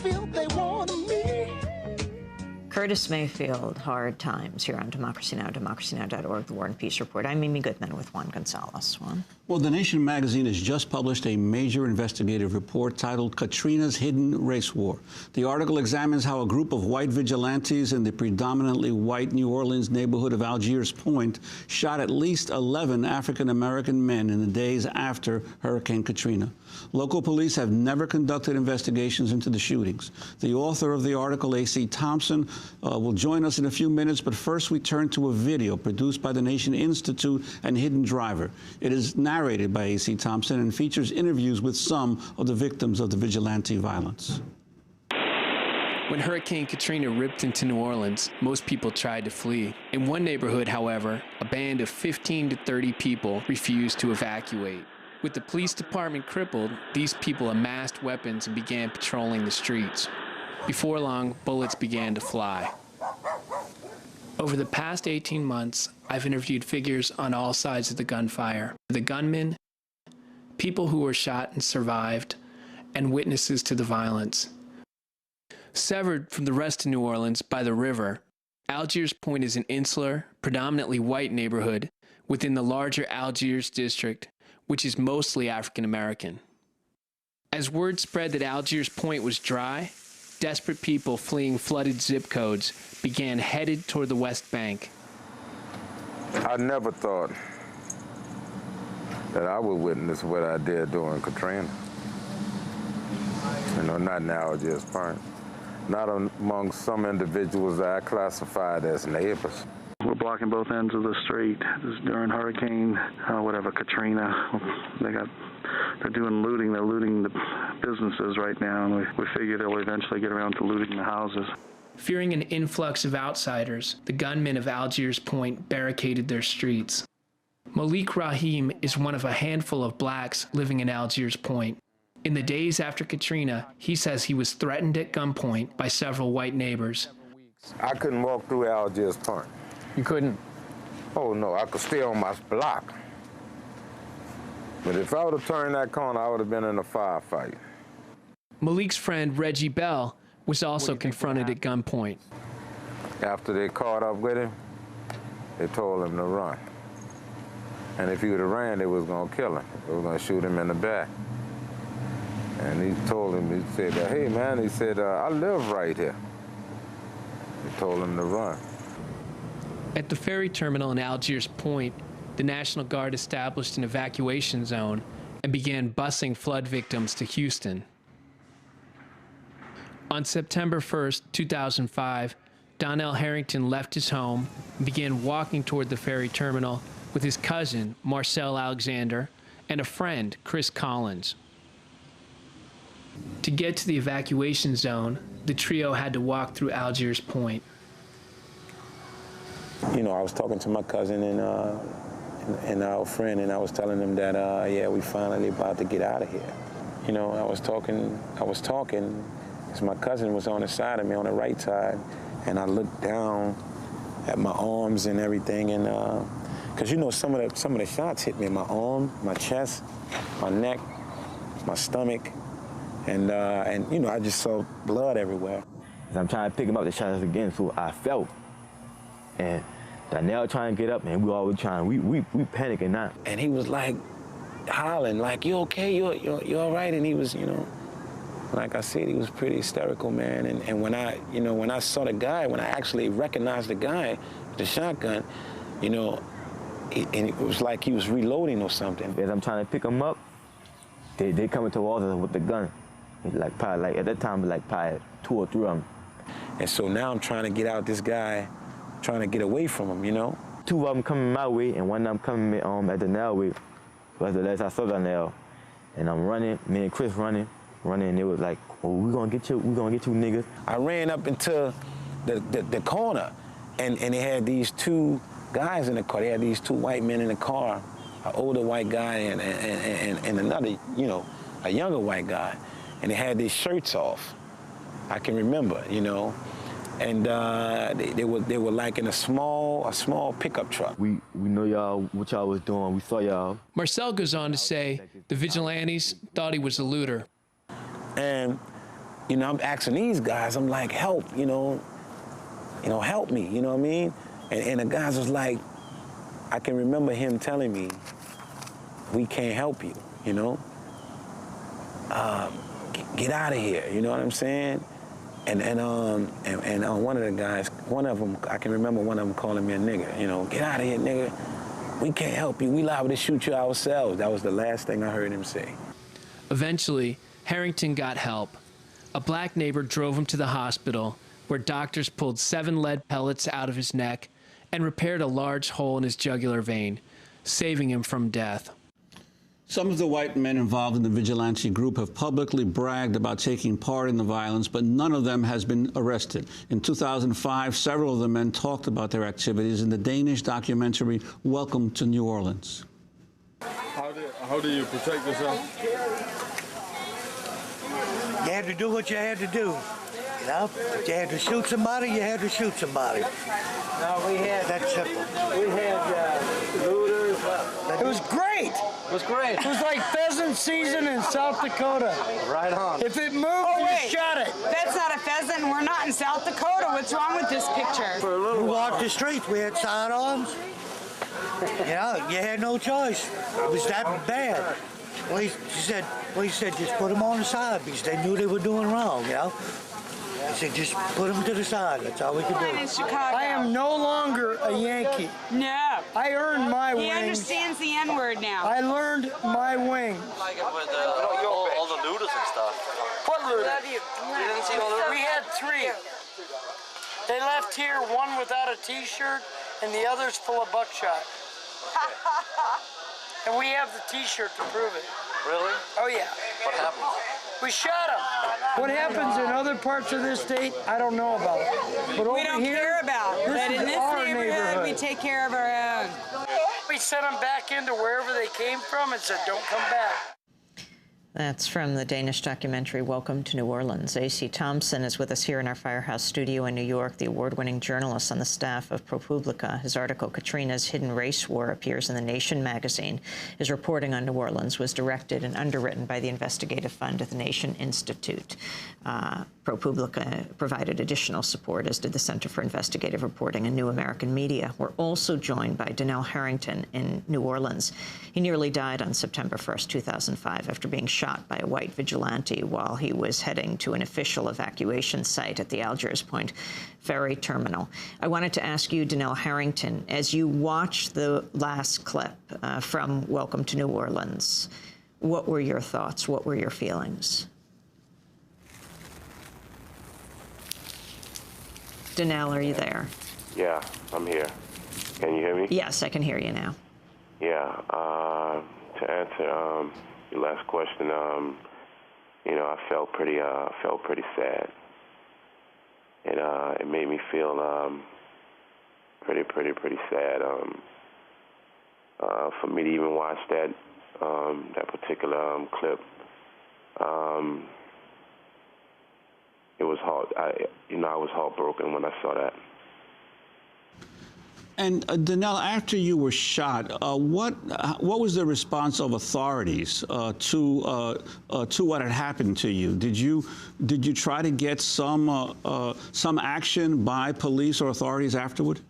Field, they wanted me. Curtis Mayfield, Hard Times, here on Democracy Now!, democracynow.org, The War and Peace Report. I'm Mimi Goodman with Juan Gonzalez. Juan? Well, The Nation magazine has just published a major investigative report titled Katrina's Hidden Race War. The article examines how a group of white vigilantes in the predominantly white New Orleans neighborhood of Algiers Point shot at least 11 African-American men in the days after Hurricane Katrina. Local police have never conducted investigations into the shootings. The author of the article, A.C. Thompson, will join us in a few minutes, but first we turn to a video produced by the Nation Institute and Hidden Driver. It is narrated by A.C. Thompson and features interviews with some of the victims of the vigilante violence. When Hurricane Katrina ripped into New Orleans, most people tried to flee. In one neighborhood, however, a band of 15 to 30 people refused to evacuate. With the police department crippled, these people amassed weapons and began patrolling the streets. Before long, bullets began to fly. Over the past 18 months, I've interviewed figures on all sides of the gunfire. The gunmen, people who were shot and survived, and witnesses to the violence. Severed from the rest of New Orleans by the river, Algiers Point is an insular, predominantly white neighborhood within the larger Algiers district, which is mostly African American. As word spread that Algiers Point was dry, desperate people fleeing flooded zip codes began headed toward the West Bank. I never thought that I would witness what I did during Katrina. You know, not in Algiers Point. Not among some individuals that I classified as neighbors. We're blocking both ends of the street. This is during Hurricane, Katrina. They're doing looting. They're looting the businesses right now, and we figure they'll eventually get around to looting the houses. Fearing an influx of outsiders, the gunmen of Algiers Point barricaded their streets. Malik Rahim is one of a handful of blacks living in Algiers Point. In the days after Katrina, he says he was threatened at gunpoint by several white neighbors. I couldn't walk through Algiers Point. You couldn't? Oh, no, I could stay on my block. But if I would have turned that corner, I would have been in a firefight. Malik's friend, Reggie Bell, was also confronted at gunpoint. After they caught up with him, they told him to run. And if he would have ran, they was going to kill him. They were going to shoot him in the back. And he told him, he said, hey, man, he said, I live right here. He told him to run. At the ferry terminal in Algiers Point, the National Guard established an evacuation zone and began busing flood victims to Houston. On September 1st, 2005, Donnell Harrington left his home and began walking toward the ferry terminal with his cousin, Marcel Alexander, and a friend, Chris Collins. To get to the evacuation zone, the trio had to walk through Algiers Point. You know, I was talking to my cousin and our friend, and I was telling them that, yeah, we finally about to get out of here. You know, I was talking, because my cousin was on the side of me, on the right side, and I looked down at my arms and everything, and because you know, some of the shots hit me in my arm, my chest, my neck, my stomach, and you know, I just saw blood everywhere. As I'm trying to pick him up, the shots again, so I felt. And Donnell trying to get up, and we always trying, we panicking now. And he was like hollering, like, you okay, you all right? And he was, you know, like I said, he was pretty hysterical, man. And when I saw the guy, when I actually recognized the guy with the shotgun, you know, and it was like he was reloading or something. As I'm trying to pick him up, they coming towards us with the gun. Like probably, like at that time, like probably 2 or 3 of them. And so now I'm trying to get out this guy, trying to get away from him, you know? 2 of them coming my way, and 1 of them coming at the nail way. But the last I saw the nail, and I'm running, me and Chris running, and it was like, oh, we gonna get you niggas. I ran up into the corner, and they had these 2 guys in the car. They had these 2 white men in the car, an older white guy and another, you know, a younger white guy. And they had their shirts off. I can remember, you know. And they were like in a small pickup truck. We know y'all, what y'all was doing. We saw y'all. Marcel goes on to say the vigilantes thought he was a looter. And You know, I'm asking these guys, I'm like, help, you know, help me, you know what I mean? And the guys was like, I can remember him telling me, we can't help you, you know? Get out of here, you know what I'm saying? And one of the guys, one of them, I can remember one of them calling me a nigger, you know, get out of here, nigga. We can't help you, we liable to shoot you ourselves. That was the last thing I heard him say. Eventually, Harrington got help. A black neighbor drove him to the hospital, where doctors pulled 7 lead pellets out of his neck and repaired a large hole in his jugular vein, saving him from death. Some of the white men involved in the vigilante group have publicly bragged about taking part in the violence, but none of them has been arrested. In 2005, several of the men talked about their activities in the Danish documentary Welcome to New Orleans. How do you protect yourself? You had to do what you had to do. You know, if you had to shoot somebody, you had to shoot somebody. No, we had... That's simple. We had looters. It was great. It was great. It was like pheasant season in South Dakota. Right on. If it moved, you shot it. That's not a pheasant. We're not in South Dakota. What's wrong with this picture? We walked the streets. We had sidearms. You know, you had no choice. It was that bad. He said, just put them on the side because they knew they were doing wrong, you know. He said, just put them to the side. That's all we could do. In Chicago. I am no longer a Yankee. No. I earned my wings. He understands the N-word now. I learned my wings. Like it with all the looters and stuff. What looters? You didn't see all the looters? We had 3. They left here, one without a T-shirt, and the other's full of buckshot. And we have the T-shirt to prove it. Really? Oh, yeah. What happened? We shot them. What happens in other parts of this state, I don't know about. But over we don't here, care about. But in this neighborhood, we take care of our own. We sent them back into wherever they came from and said, don't come back. That's from the Danish documentary Welcome to New Orleans. A.C. Thompson is with us here in our Firehouse studio in New York, the award-winning journalist on the staff of ProPublica. His article, Katrina's Hidden Race War, appears in The Nation magazine. His reporting on New Orleans was directed and underwritten by the investigative fund at the Nation Institute. ProPublica provided additional support, as did the Center for Investigative Reporting and New American Media. We're also joined by Donnell Harrington in New Orleans. He nearly died on September 1st, 2005, after being shot by a white vigilante while he was heading to an official evacuation site at the Algiers Point ferry terminal. I wanted to ask you, Donnell Harrington, as you watched the last clip from Welcome to New Orleans, what were your thoughts? What were your feelings? Donnell, are you there? Yeah, I'm here. Can you hear me? Yes, I can hear you now. Yeah, to answer your last question, you know, I felt pretty sad. It made me feel pretty sad. For me to even watch that particular clip, it was hard. I was heartbroken when I saw that. And Donnell, after you were shot, what was the response of authorities to what had happened to you? Did you try to get some action by police or authorities afterward?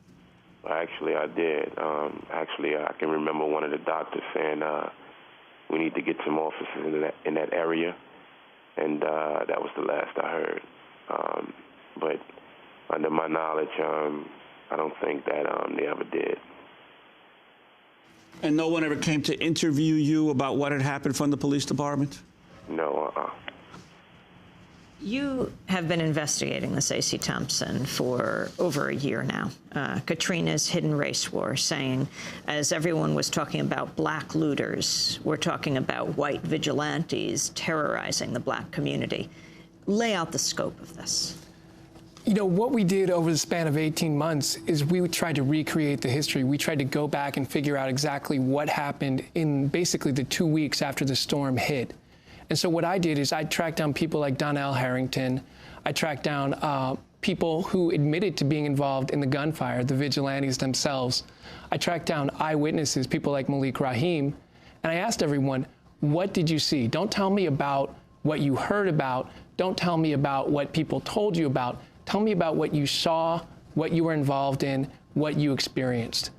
Actually, I did. Actually, I can remember one of the doctors saying we need to get some officers in that area, and that was the last I heard. But under my knowledge, I don't think that they ever did. And no one ever came to interview you about what had happened from the police department? No, You have been investigating this, A.C. Thompson, for over a year now. Katrina's Hidden Race War, saying, as everyone was talking about black looters, we're talking about white vigilantes terrorizing the black community. Lay out the scope of this. You know, what we did over the span of 18 months is we tried to recreate the history. We tried to go back and figure out exactly what happened in basically the 2 weeks after the storm hit. And so what I did is I tracked down people like Donnell Harrington. I tracked down people who admitted to being involved in the gunfire, the vigilantes themselves. I tracked down eyewitnesses, people like Malik Rahim, and I asked everyone, what did you see? Don't tell me about what you heard about. Don't tell me about what people told you about. Tell me about what you saw, what you were involved in, what you experienced.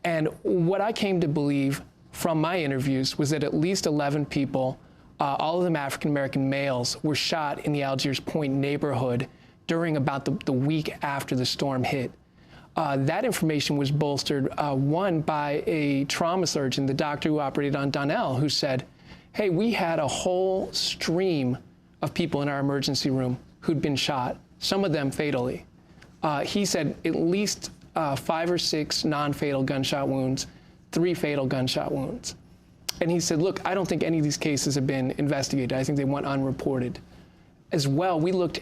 And what I came to believe from my interviews was that at least 11 people, all of them African-American males, were shot in the Algiers Point neighborhood during about the week after the storm hit. That information was bolstered, one, by a trauma surgeon, the doctor who operated on Donnell, who said, hey, we had a whole stream of people in our emergency room who'd been shot, some of them fatally. He said at least 5 or 6 non-fatal gunshot wounds, 3 fatal gunshot wounds. And he said, look, I don't think any of these cases have been investigated. I think they went unreported. As well, we looked